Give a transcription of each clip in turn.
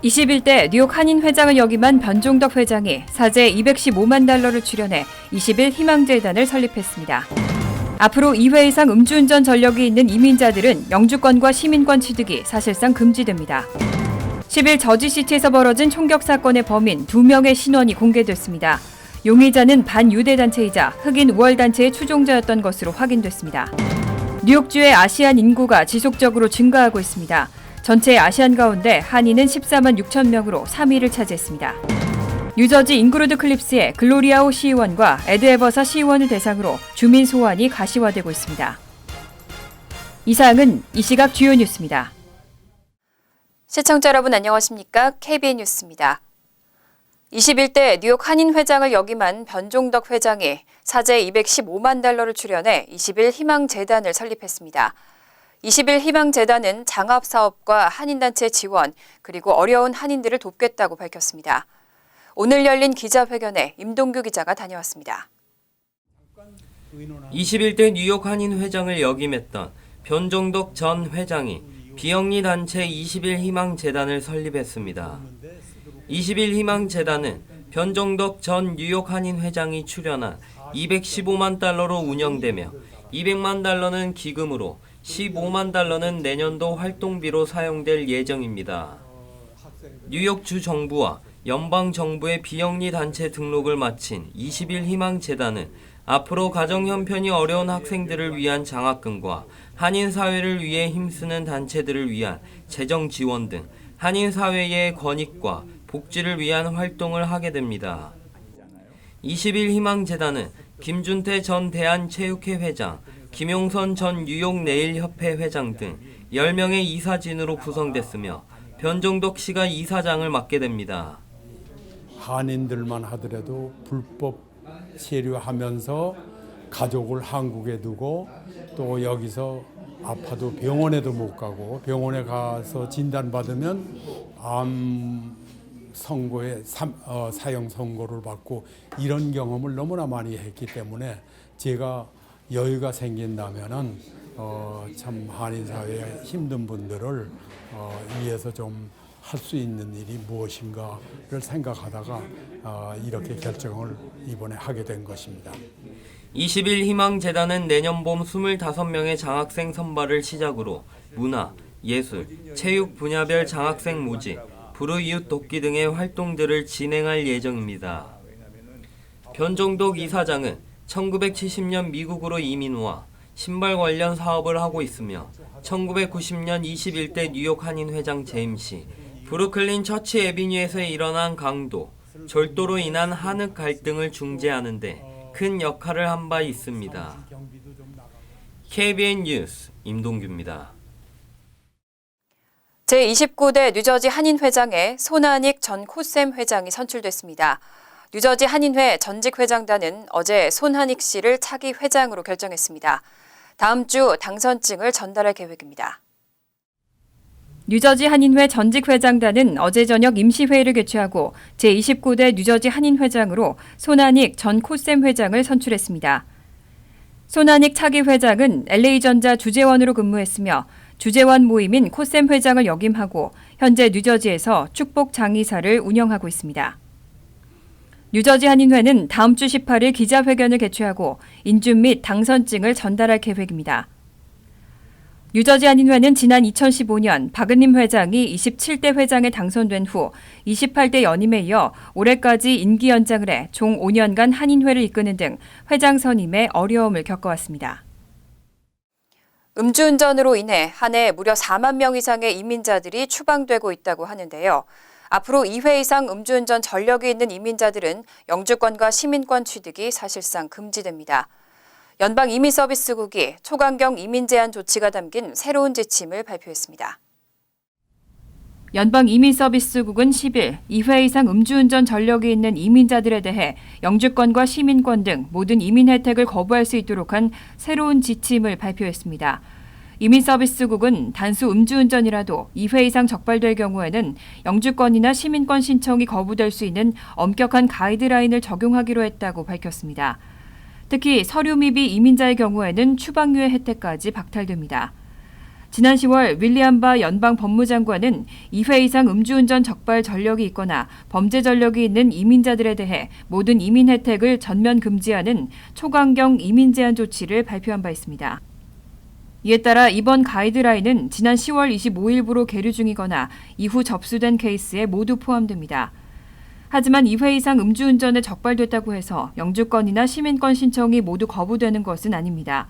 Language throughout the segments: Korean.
21대 뉴욕 한인 회장을 역임한 변종덕 회장이 사제 $215만 달러를 출연해 20일 희망재단을 설립했습니다. 앞으로 2회 이상 음주운전 전력이 있는 이민자들은 영주권과 시민권 취득이 사실상 금지됩니다. 10일 저지시티에서 벌어진 총격 사건의 범인 2명의 신원이 공개됐습니다. 용의자는 반유대 단체이자 흑인 우월단체의 추종자였던 것으로 확인됐습니다. 뉴욕주의 아시안 인구가 지속적으로 증가하고 있습니다. 전체 아시안 가운데 한인은 14만 6천 명으로 3위를 차지했습니다. 뉴저지 잉그루드 클립스의 글로리아호 시의원과 에드 에버사 시의원을 대상으로 주민 소환이 가시화되고 있습니다. 이상은 이 시각 주요 뉴스입니다. 시청자 여러분 안녕하십니까? KBN 뉴스입니다. 21대 뉴욕 한인 회장을 역임한 변종덕 회장이 사제 $215만 달러를 출연해 20일 희망재단을 설립했습니다. 20일 희망재단은 장합사업과 한인단체 지원, 그리고 어려운 한인들을 돕겠다고 밝혔습니다. 오늘 열린 기자회견에 임동규 기자가 다녀왔습니다. 21대 뉴욕 한인 회장을 역임했던 변종덕 전 회장이 비영리 단체 20일 희망재단을 설립했습니다. 20일 희망재단은 변종덕 전 뉴욕 한인 회장이 출연한 $215만 달러로 운영되며 $200만 달러는 기금으로 $15만 달러는 내년도 활동비로 사용될 예정입니다. 뉴욕주 정부와 연방정부의 비영리 단체 등록을 마친 20일 희망재단은 앞으로 가정 형편이 어려운 학생들을 위한 장학금과 한인 사회를 위해 힘쓰는 단체들을 위한 재정 지원 등 한인 사회의 권익과 복지를 위한 활동을 하게 됩니다. 20일 희망재단은 김준태 전 대한체육회 회장, 김용선 전 뉴욕 네일협회 회장 등 10명의 이사진으로 구성됐으며 변종덕 씨가 이사장을 맡게 됩니다. 한인들만 하더라도 불법 체류하면서 가족을 한국에 두고 또 여기서 아파도 병원에도 못 가고 병원에 가서 진단받으면 암 선고에 사형 선고를 받고 이런 경험을 너무나 많이 했기 때문에 제가 여유가 생긴다면은 참 한인 사회의 힘든 분들을 위해서 좀 할 수 있는 일이 무엇인가를 생각하다가 이렇게 결정을 이번에 하게 된 것입니다. 20일 희망재단은 내년 봄 25명의 장학생 선발을 시작으로 문화, 예술, 체육 분야별 장학생 모집, 불우이웃 돕기 등의 활동들을 진행할 예정입니다. 변종덕 이사장은 1970년 미국으로 이민 와 신발 관련 사업을 하고 있으며 1990년 21대 뉴욕 한인 회장 재임 시 브루클린 처치 애비뉴에서 일어난 강도, 절도로 인한 한흑 갈등을 중재하는 데 큰 역할을 한 바 있습니다. KBN 뉴스 임동규입니다. 제29대 뉴저지 한인회장에 손한익 전 코셈 회장이 선출됐습니다. 뉴저지 한인회 전직 회장단은 어제 손한익 씨를 차기 회장으로 결정했습니다. 다음 주 당선증을 전달할 계획입니다. 뉴저지 한인회 전직 회장단은 어제 저녁 임시회의를 개최하고 제29대 뉴저지 한인회장으로 손한익 전 코셈 회장을 선출했습니다. 손한익 차기 회장은 LA전자 주재원으로 근무했으며 주재원 모임인 코셈 회장을 역임하고 현재 뉴저지에서 축복 장의사를 운영하고 있습니다. 뉴저지 한인회는 다음 주 18일 기자회견을 개최하고 인준 및 당선증을 전달할 계획입니다. 뉴저지 한인회는 지난 2015년 박은림 회장이 27대 회장에 당선된 후 28대 연임에 이어 올해까지 임기 연장을 해 총 5년간 한인회를 이끄는 등 회장 선임에 어려움을 겪어왔습니다. 음주운전으로 인해 한 해 무려 4만 명 이상의 이민자들이 추방되고 있다고 하는데요. 앞으로 2회 이상 음주운전 전력이 있는 이민자들은 영주권과 시민권 취득이 사실상 금지됩니다. 연방이민서비스국이 초강경 이민 제한 조치가 담긴 새로운 지침을 발표했습니다. 연방이민서비스국은 10일 2회 이상 음주운전 전력이 있는 이민자들에 대해 영주권과 시민권 등 모든 이민 혜택을 거부할 수 있도록 한 새로운 지침을 발표했습니다. 이민서비스국은 단수 음주운전이라도 2회 이상 적발될 경우에는 영주권이나 시민권 신청이 거부될 수 있는 엄격한 가이드라인을 적용하기로 했다고 밝혔습니다. 특히 서류 미비 이민자의 경우에는 추방유예 혜택까지 박탈됩니다. 지난 10월 윌리엄 바 연방 법무장관은 2회 이상 음주운전 적발 전력이 있거나 범죄 전력이 있는 이민자들에 대해 모든 이민 혜택을 전면 금지하는 초강경 이민 제한 조치를 발표한 바 있습니다. 이에 따라 이번 가이드라인은 지난 10월 25일부로 계류 중이거나 이후 접수된 케이스에 모두 포함됩니다. 하지만 2회 이상 음주운전에 적발됐다고 해서 영주권이나 시민권 신청이 모두 거부되는 것은 아닙니다.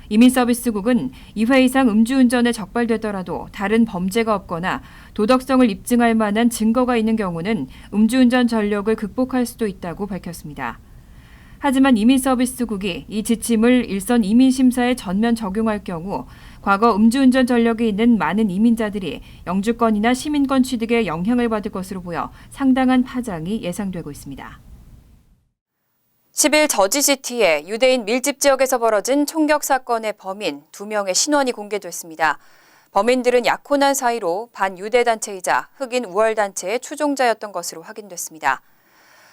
이민서비스국은 2회 이상 음주운전에 적발되더라도 다른 범죄가 없거나 도덕성을 입증할 만한 증거가 있는 경우는 음주운전 전력을 극복할 수도 있다고 밝혔습니다. 하지만 이민서비스국이 이 지침을 일선 이민심사에 전면 적용할 경우 과거 음주운전 전력이 있는 많은 이민자들이 영주권이나 시민권 취득에 영향을 받을 것으로 보여 상당한 파장이 예상되고 있습니다. 10일 저지시티의 유대인 밀집 지역에서 벌어진 총격 사건의 범인 2명의 신원이 공개됐습니다. 범인들은 약혼한 사이로 반유대 단체이자 흑인 우월단체의 추종자였던 것으로 확인됐습니다.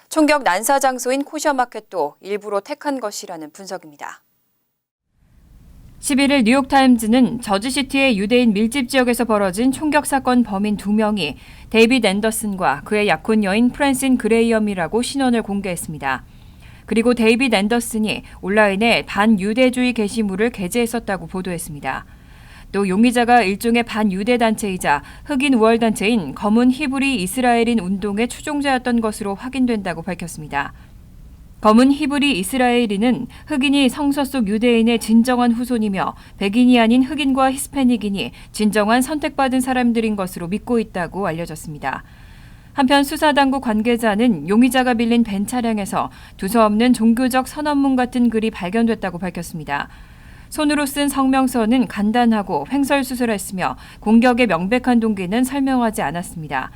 총격 난사 장소인 코셔마켓도 일부러 택한 것이라는 분석입니다. 11일 뉴욕타임즈는 저지시티의 유대인 밀집 지역에서 벌어진 총격 사건 범인 2명이 데이빗 앤더슨과 그의 약혼 여인 프랜신 그레이엄이라고 신원을 공개했습니다. 그리고 데이빗 앤더슨이 온라인에 반유대주의 게시물을 게재했었다고 보도했습니다. 또 용의자가 일종의 반유대 단체이자 흑인 우월단체인 검은 히브리 이스라엘인 운동의 추종자였던 것으로 확인된다고 밝혔습니다. 검은 히브리 이스라엘인은 흑인이 성서 속 유대인의 진정한 후손이며 백인이 아닌 흑인과 히스패닉인이 진정한 선택받은 사람들인 것으로 믿고 있다고 알려졌습니다. 한편 수사당국 관계자는 용의자가 빌린 벤 차량에서 두서없는 종교적 선언문 같은 글이 발견됐다고 밝혔습니다. 손으로 쓴 성명서는 간단하고 횡설수설했으며 공격의 명백한 동기는 설명하지 않았습니다.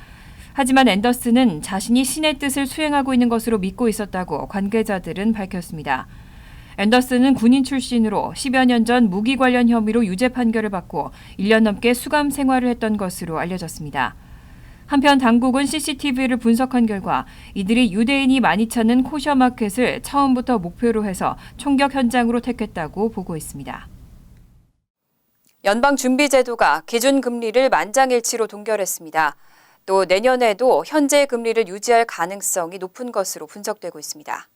하지만 앤더슨은 자신이 신의 뜻을 수행하고 있는 것으로 믿고 있었다고 관계자들은 밝혔습니다. 앤더슨은 군인 출신으로 10여 년 전 무기 관련 혐의로 유죄 판결을 받고 1년 넘게 수감 생활을 했던 것으로 알려졌습니다. 한편 당국은 CCTV를 분석한 결과 이들이 유대인이 많이 찾는 코셔마켓을 처음부터 목표로 해서 총격 현장으로 택했다고 보고 있습니다. 연방준비제도가 기준금리를 만장일치로 동결했습니다. 또 내년에도 현재 금리를 유지할 가능성이 높은 것으로 분석되고 있습니다.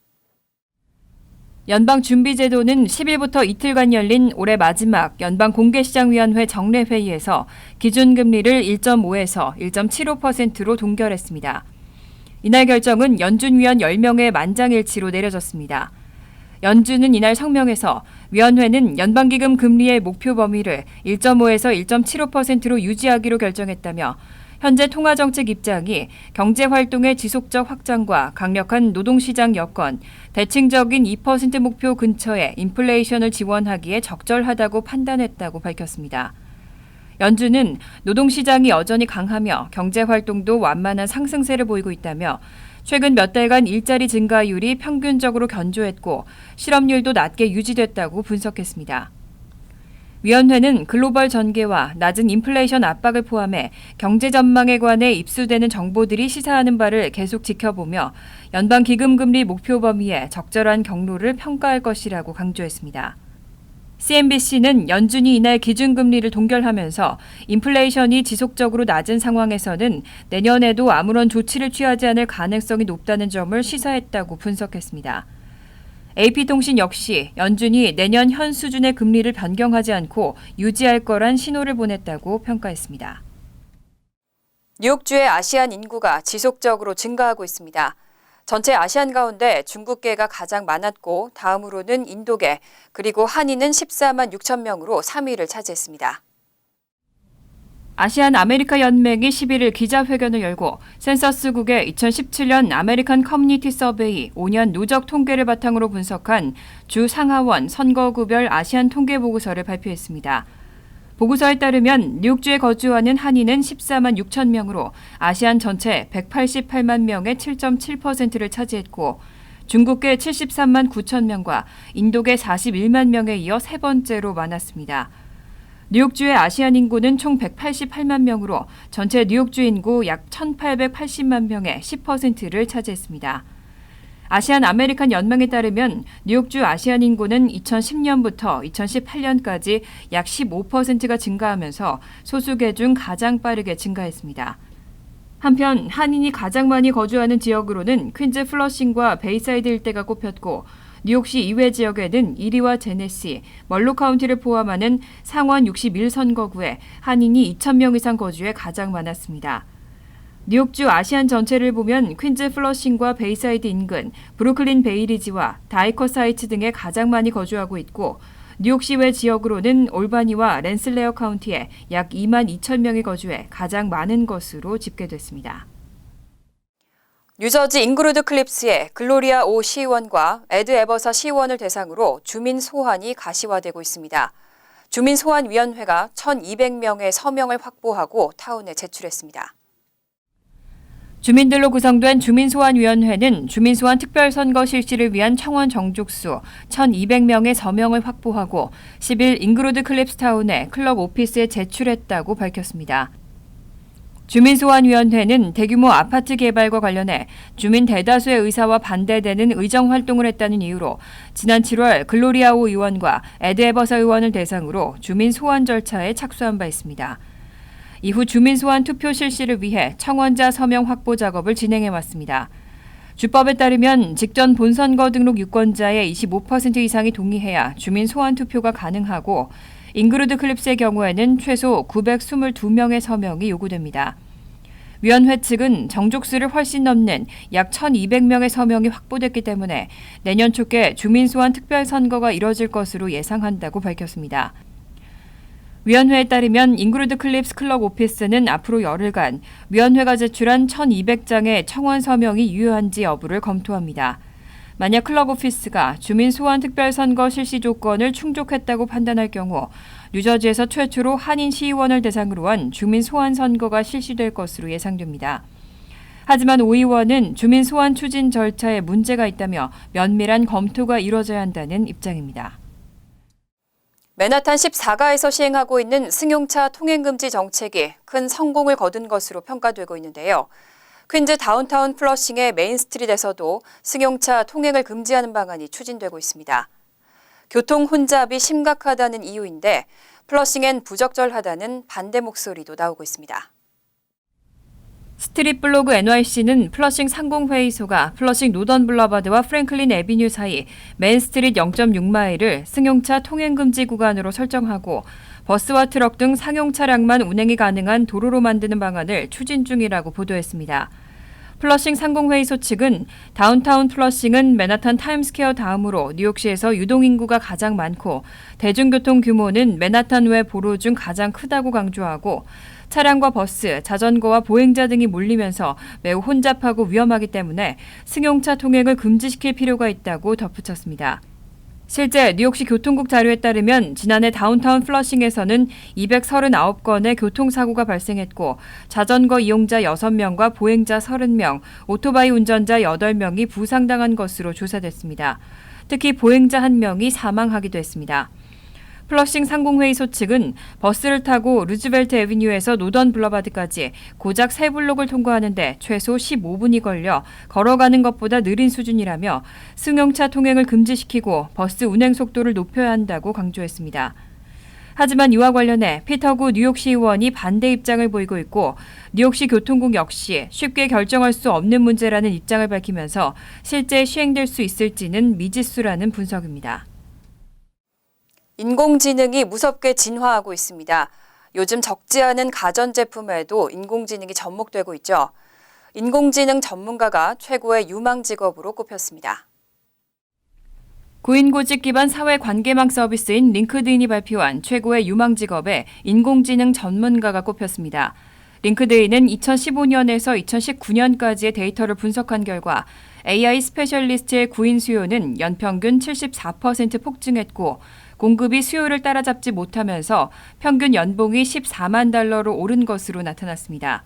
연방준비제도는 10일부터 이틀간 열린 올해 마지막 연방공개시장위원회 정례회의에서 기준금리를 1.5에서 1.75%로 동결했습니다. 이날 결정은 연준위원 10명의 만장일치로 내려졌습니다. 연준은 이날 성명에서 위원회는 연방기금 금리의 목표 범위를 1.5에서 1.75%로 유지하기로 결정했다며 현재 통화정책 입장이 경제활동의 지속적 확장과 강력한 노동시장 여건, 대칭적인 2% 목표 근처의 인플레이션을 지원하기에 적절하다고 판단했다고 밝혔습니다. 연준은 노동시장이 여전히 강하며 경제활동도 완만한 상승세를 보이고 있다며 최근 몇 달간 일자리 증가율이 평균적으로 견조했고 실업률도 낮게 유지됐다고 분석했습니다. 위원회는 글로벌 전개와 낮은 인플레이션 압박을 포함해 경제 전망에 관해 입수되는 정보들이 시사하는 바를 계속 지켜보며 연방기금금리 목표 범위에 적절한 경로를 평가할 것이라고 강조했습니다. CNBC는 연준이 이날 기준금리를 동결하면서 인플레이션이 지속적으로 낮은 상황에서는 내년에도 아무런 조치를 취하지 않을 가능성이 높다는 점을 시사했다고 분석했습니다. AP통신 역시 연준이 내년 현 수준의 금리를 변경하지 않고 유지할 거란 신호를 보냈다고 평가했습니다. 뉴욕주의 아시안 인구가 지속적으로 증가하고 있습니다. 전체 아시안 가운데 중국계가 가장 많았고 다음으로는 인도계, 그리고 한인은 14만 6천 명으로 3위를 차지했습니다. 아시안 아메리카 연맹이 11일 기자회견을 열고 센서스국의 2017년 아메리칸 커뮤니티 서베이 5년 누적 통계를 바탕으로 분석한 주 상하원 선거구별 아시안 통계 보고서를 발표했습니다. 보고서에 따르면 뉴욕주에 거주하는 한인은 14만 6천 명으로 아시안 전체 188만 명의 7.7%를 차지했고 중국계 73만 9천 명과 인도계 41만 명에 이어 세 번째로 많았습니다. 뉴욕주의 아시안 인구는 총 188만 명으로 전체 뉴욕주 인구 약 1,880만 명의 10%를 차지했습니다. 아시안 아메리칸 연맹에 따르면 뉴욕주 아시안 인구는 2010년부터 2018년까지 약 15%가 증가하면서 소수계 중 가장 빠르게 증가했습니다. 한편 한인이 가장 많이 거주하는 지역으로는 퀸즈 플러싱과 베이사이드 일대가 꼽혔고 뉴욕시 이외 지역에는 이리와 제네시, 멀로 카운티를 포함하는 상원 61선거구에 한인이 2,000명 이상 거주해 가장 많았습니다. 뉴욕주 아시안 전체를 보면 퀸즈 플러싱과 베이사이드 인근, 브루클린 베이리지와 다이커스 하이츠 등에 가장 많이 거주하고 있고 뉴욕시 외 지역으로는 올바니와 렌슬레어 카운티에 약 2만 2천 명이 거주해 가장 많은 것으로 집계됐습니다. 뉴저지 잉그루드 클립스의 글로리아 오 시의원과 에드 에버사 시의원을 대상으로 주민 소환이 가시화되고 있습니다. 주민 소환위원회가 1,200명의 서명을 확보하고 타운에 제출했습니다. 주민들로 구성된 주민소환위원회는 주민소환 특별선거 실시를 위한 청원 정족수 1,200명의 서명을 확보하고 10일 잉그루드 클립스타운의 클럽 오피스에 제출했다고 밝혔습니다. 주민소환위원회는 대규모 아파트 개발과 관련해 주민 대다수의 의사와 반대되는 의정활동을 했다는 이유로 지난 7월 글로리아오 의원과 에드 에버사 의원을 대상으로 주민소환 절차에 착수한 바 있습니다. 이후 주민소환 투표 실시를 위해 청원자 서명 확보 작업을 진행해왔습니다. 주법에 따르면 직전 본선거 등록 유권자의 25% 이상이 동의해야 주민소환 투표가 가능하고 잉그루드 클립스의 경우에는 최소 922명의 서명이 요구됩니다. 위원회 측은 정족수를 훨씬 넘는 약 1,200명의 서명이 확보됐기 때문에 내년 초께 주민소환 특별선거가 이뤄질 것으로 예상한다고 밝혔습니다. 위원회에 따르면 잉그루드 클립스 클럽 오피스는 앞으로 열흘간 위원회가 제출한 1,200장의 청원 서명이 유효한지 여부를 검토합니다. 만약 클럽 오피스가 주민 소환 특별선거 실시 조건을 충족했다고 판단할 경우 뉴저지에서 최초로 한인 시의원을 대상으로 한 주민 소환 선거가 실시될 것으로 예상됩니다. 하지만 오 의원은 주민 소환 추진 절차에 문제가 있다며 면밀한 검토가 이뤄져야 한다는 입장입니다. 맨하탄 14가에서 시행하고 있는 승용차 통행금지 정책이 큰 성공을 거둔 것으로 평가되고 있는데요. 퀸즈 다운타운 플러싱의 메인스트릿에서도 승용차 통행을 금지하는 방안이 추진되고 있습니다. 교통 혼잡이 심각하다는 이유인데 플러싱엔 부적절하다는 반대 목소리도 나오고 있습니다. 스트릿 블로그 NYC는 플러싱 상공회의소가 플러싱 노던 블러바드와 프랭클린 애비뉴 사이 맨스트릿 0.6마일을 승용차 통행금지 구간으로 설정하고 버스와 트럭 등 상용 차량만 운행이 가능한 도로로 만드는 방안을 추진 중이라고 보도했습니다. 플러싱 상공회의소 측은 다운타운 플러싱은 맨하탄 타임스퀘어 다음으로 뉴욕시에서 유동인구가 가장 많고 대중교통 규모는 맨하탄 외 보로 중 가장 크다고 강조하고 차량과 버스, 자전거와 보행자 등이 몰리면서 매우 혼잡하고 위험하기 때문에 승용차 통행을 금지시킬 필요가 있다고 덧붙였습니다. 실제 뉴욕시 교통국 자료에 따르면 지난해 다운타운 플러싱에서는 239건의 교통사고가 발생했고 자전거 이용자 6명과 보행자 30명, 오토바이 운전자 8명이 부상당한 것으로 조사됐습니다. 특히 보행자 1명이 사망하기도 했습니다. 플러싱 상공회의소 측은 버스를 타고 루즈벨트 애비뉴에서 노던 블러바드까지 고작 3블록을 통과하는데 최소 15분이 걸려 걸어가는 것보다 느린 수준이라며 승용차 통행을 금지시키고 버스 운행 속도를 높여야 한다고 강조했습니다. 하지만 이와 관련해 피터구 뉴욕시 의원이 반대 입장을 보이고 있고 뉴욕시 교통국 역시 쉽게 결정할 수 없는 문제라는 입장을 밝히면서 실제 시행될 수 있을지는 미지수라는 분석입니다. 인공지능이 무섭게 진화하고 있습니다. 요즘 적지 않은 가전제품에도 인공지능이 접목되고 있죠. 인공지능 전문가가 최고의 유망 직업으로 꼽혔습니다. 고인고직 기반 사회관계망 서비스인 링크드인이 발표한 최고의 유망 직업에 인공지능 전문가가 꼽혔습니다. 링크드인은 2015년에서 2019년까지의 데이터를 분석한 결과 AI 스페셜리스트의 구인 수요는 연평균 74% 폭증했고 공급이 수요를 따라잡지 못하면서 평균 연봉이 14만 달러로 오른 것으로 나타났습니다.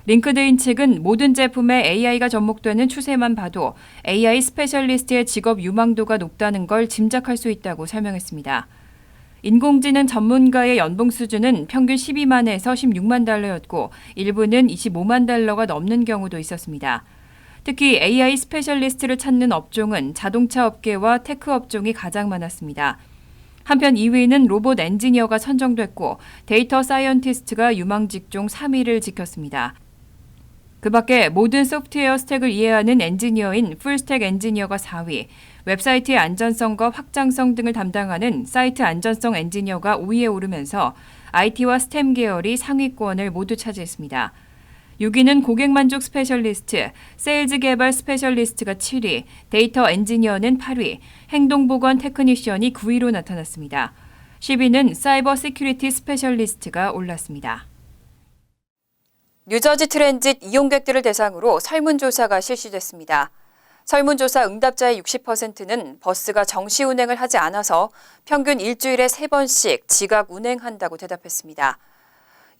링크드인 측은 모든 제품에 AI가 접목되는 추세만 봐도 AI 스페셜리스트의 직업 유망도가 높다는 걸 짐작할 수 있다고 설명했습니다. 인공지능 전문가의 연봉 수준은 평균 12만에서 16만 달러였고 일부는 25만 달러가 넘는 경우도 있었습니다. 특히 AI 스페셜리스트를 찾는 업종은 자동차 업계와 테크 업종이 가장 많았습니다. 한편 2위는 로봇 엔지니어가 선정됐고 데이터 사이언티스트가 유망 직종 3위를 지켰습니다. 그 밖에 모든 소프트웨어 스택을 이해하는 엔지니어인 풀스택 엔지니어가 4위, 웹사이트의 안전성과 확장성 등을 담당하는 사이트 안전성 엔지니어가 5위에 오르면서 IT와 스템 계열이 상위권을 모두 차지했습니다. 6위는 고객만족 스페셜리스트, 세일즈 개발 스페셜리스트가 7위, 데이터 엔지니어는 8위, 행동보건 테크니션이 9위로 나타났습니다. 10위는 사이버 시큐리티 스페셜리스트가 올랐습니다. 뉴저지 트랜짓 이용객들을 대상으로 설문조사가 실시됐습니다. 설문조사 응답자의 60%는 버스가 정시 운행을 하지 않아서 평균 일주일에 3번씩 지각 운행한다고 대답했습니다.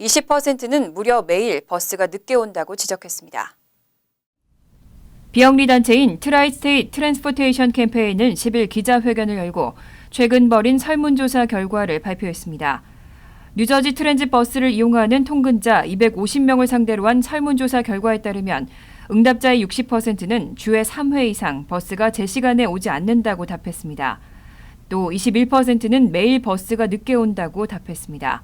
20%는 무려 매일 버스가 늦게 온다고 지적했습니다. 비영리 단체인 트라이스테이트 트랜스포테이션 캠페인은 10일 기자회견을 열고 최근 벌인 설문조사 결과를 발표했습니다. 뉴저지 트랜짓 버스를 이용하는 통근자 250명을 상대로 한 설문조사 결과에 따르면 응답자의 60%는 주에 3회 이상 버스가 제 시간에 오지 않는다고 답했습니다. 또 21%는 매일 버스가 늦게 온다고 답했습니다.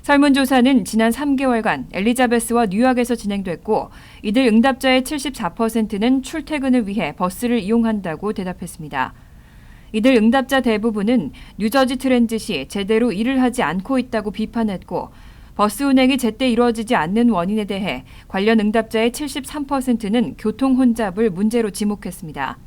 설문조사는 지난 3개월간 엘리자베스와 뉴욕에서 진행됐고 이들 응답자의 74%는 출퇴근을 위해 버스를 이용한다고 대답했습니다. 이들 응답자 대부분은 뉴저지 트랜짓이 제대로 일을 하지 않고 있다고 비판했고 버스 운행이 제때 이루어지지 않는 원인에 대해 관련 응답자의 73%는 교통 혼잡을 문제로 지목했습니다.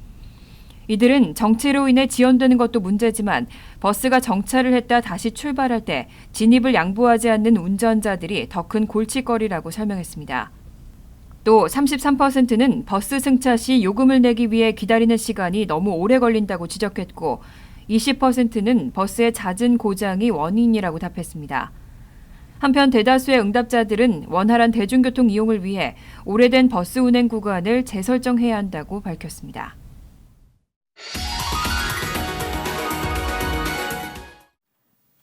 이들은 정체로 인해 지연되는 것도 문제지만 버스가 정차를 했다 다시 출발할 때 진입을 양보하지 않는 운전자들이 더 큰 골칫거리라고 설명했습니다. 또 33%는 버스 승차 시 요금을 내기 위해 기다리는 시간이 너무 오래 걸린다고 지적했고 20%는 버스의 잦은 고장이 원인이라고 답했습니다. 한편 대다수의 응답자들은 원활한 대중교통 이용을 위해 오래된 버스 운행 구간을 재설정해야 한다고 밝혔습니다.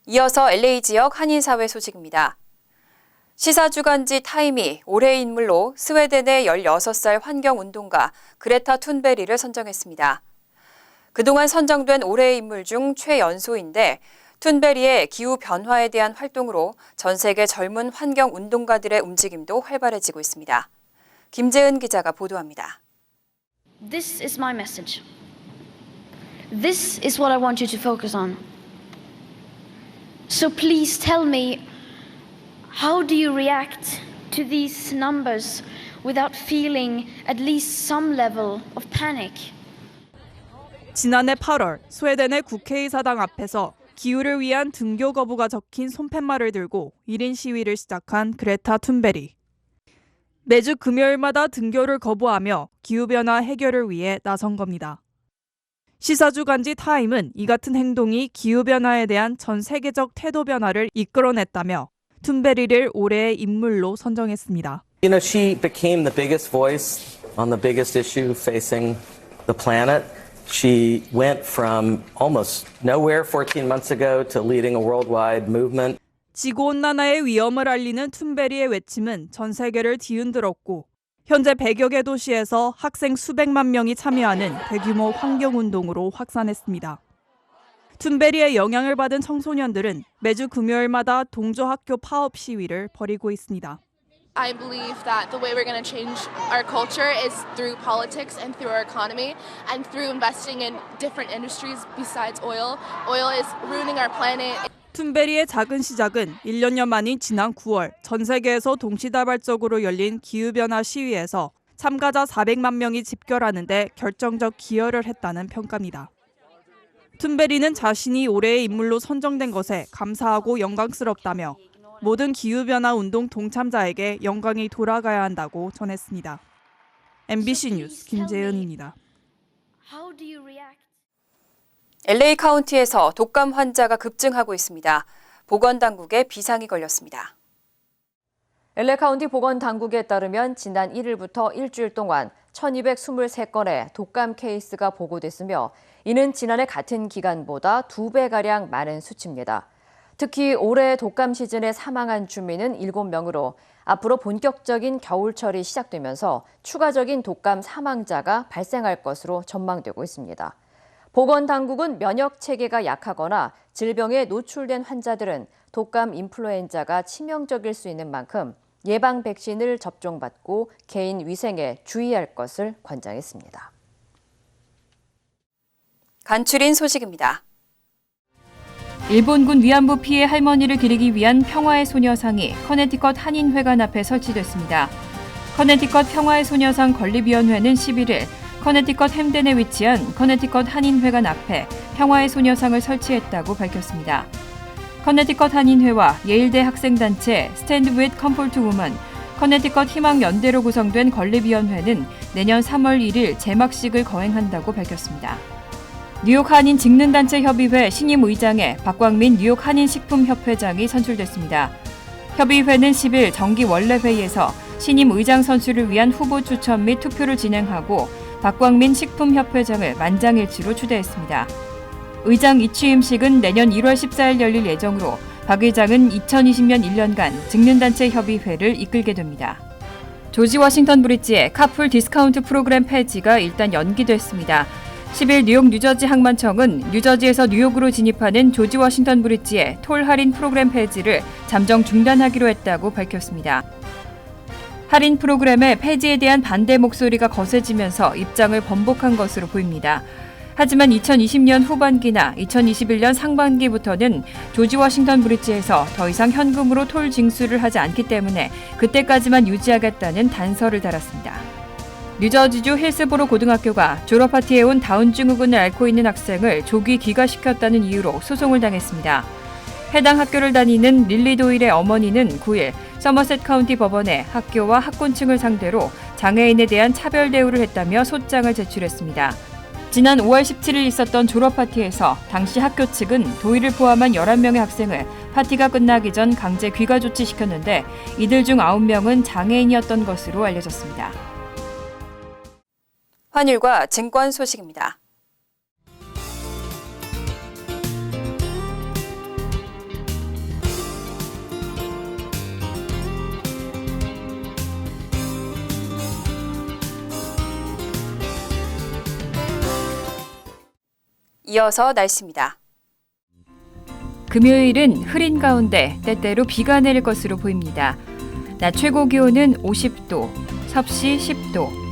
이어서 LA 지역 한인사회 소식입니다. 시사주간지 타임이 올해의 인물로 스웨덴의 16살 환경운동가 그레타 툰베리를 선정했습니다. 그동안 선정된 올해의 인물 중 최연소인데 툰베리의 기후변화에 대한 활동으로 전 세계 젊은 환경운동가들의 움직임도 활발해지고 있습니다. 김재은 기자가 보도합니다. This is my message. This is what I want you to focus on. So please tell me, how do you react to these numbers without feeling at least some level of panic? 지난해 8월 스웨덴의 국회의사당 앞에서 기후를 위한 등교 거부가 적힌 손팻말을 들고 1인 시위를 시작한 그레타 툰베리. 매주 금요일마다 등교를 거부하며 기후변화 해결을 위해 나선 겁니다. 시사주간지 타임은 이 같은 행동이 기후변화에 대한 전 세계적 태도 변화를 이끌어냈다며 툰베리를 올해의 인물로 선정했습니다. You know, she became the biggest voice on the biggest issue facing the planet. She went from almost nowhere 14 months ago to leading a worldwide movement. 지구온난화의 위험을 알리는 툰베리의 외침은 전 세계를 뒤흔들었고 현재 100여 개 도시에서 학생 수백만 명이 참여하는 대규모 환경운동으로 확산했습니다. 툰베리의 영향을 받은 청소년들은 매주 금요일마다 동조 학교 파업 시위를 벌이고 있습니다. I believe that the way we're going to change our culture is through politics and through our economy and through investing in different industries besides oil. Oil is ruining our planet. 툰베리의 작은 시작은 1년여 만인 지난 9월 전 세계에서 동시다발적으로 열린 기후변화 시위에서 참가자 400만 명이 집결하는데 결정적 기여를 했다는 평가입니다. 툰베리는 자신이 올해의 인물로 선정된 것에 감사하고 영광스럽다며 모든 기후변화 운동 동참자에게 영광이 돌아가야 한다고 전했습니다. MBC 뉴스 김재은입니다. LA 카운티에서 독감 환자가 급증하고 있습니다. 보건당국에 비상이 걸렸습니다. LA 카운티 보건당국에 따르면 지난 1일부터 일주일 동안 1223건의 독감 케이스가 보고됐으며 이는 지난해 같은 기간보다 2배가량 많은 수치입니다. 특히 올해 독감 시즌에 사망한 주민은 7명으로 앞으로 본격적인 겨울철이 시작되면서 추가적인 독감 사망자가 발생할 것으로 전망되고 있습니다. 보건당국은 면역 체계가 약하거나 질병에 노출된 환자들은 독감 인플루엔자가 치명적일 수 있는 만큼 예방 백신을 접종받고 개인 위생에 주의할 것을 권장했습니다. 간추린 소식입니다. 일본군 위안부 피해 할머니를 기리기 위한 평화의 소녀상이 커네티컷 한인회관 앞에 설치됐습니다. 커네티컷 평화의 소녀상 건립위원회는 11일 커네티컷 햄덴에 위치한 커네티컷 한인회관 앞에 평화의 소녀상을 설치했다고 밝혔습니다. 커네티컷 한인회와 예일대 학생단체 스탠드 윗 컴포트 우먼, 커네티컷 희망연대로 구성된 건립위원회는 내년 3월 1일 제막식을 거행한다고 밝혔습니다. 뉴욕 한인 직능단체 협의회 신임 의장에 박광민 뉴욕 한인식품협회장이 선출됐습니다. 협의회는 10일 정기 원래회의에서 신임 의장 선출을 위한 후보 추천 및 투표를 진행하고 박광민 식품협회장을 만장일치로 추대했습니다. 의장 이취임식은 내년 1월 14일 열릴 예정으로 박 의장은 2020년 1년간 직능단체 협의회를 이끌게 됩니다. 조지 워싱턴 브리지의 카풀 디스카운트 프로그램 폐지가 일단 연기됐습니다. 10일 뉴욕 뉴저지 항만청은 뉴저지에서 뉴욕으로 진입하는 조지 워싱턴 브리지의 톨 할인 프로그램 폐지를 잠정 중단하기로 했다고 밝혔습니다. 할인 프로그램의 폐지에 대한 반대 목소리가 거세지면서 입장을 번복한 것으로 보입니다. 하지만 2020년 후반기나 2021년 상반기부터는 조지 워싱턴 브리지에서 더 이상 현금으로 톨 징수를 하지 않기 때문에 그때까지만 유지하겠다는 단서를 달았습니다. 뉴저지주 힐스보로 고등학교가 졸업파티에 온 다운 증후군을 앓고 있는 학생을 조기 귀가시켰다는 이유로 소송을 당했습니다. 해당 학교를 다니는 릴리 도일의 어머니는 9일 서머셋 카운티 법원에 학교와 학군층을 상대로 장애인에 대한 차별 대우를 했다며 소장을 제출했습니다. 지난 5월 17일 있었던 졸업파티에서 당시 학교 측은 도일을 포함한 11명의 학생을 파티가 끝나기 전 강제 귀가 조치시켰는데 이들 중 9명은 장애인이었던 것으로 알려졌습니다. 환율과 증권 소식입니다. 이어서 날씨입니다. 금요일은 흐린 가운데 때때로 비가 내릴 것으로 보입니다. 낮 최고 기온은 50도, 섭씨 10도,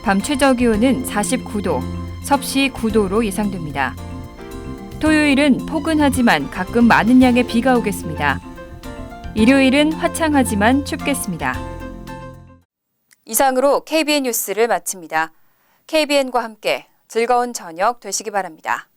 밤 최저 기온은 49도, 섭씨 9도로 예상됩니다. 토요일은 포근하지만 가끔 많은 양의 비가 오겠습니다. 일요일은 화창하지만 춥겠습니다. 이상으로 KBN 뉴스를 마칩니다. KBN과 함께 즐거운 저녁 되시기 바랍니다.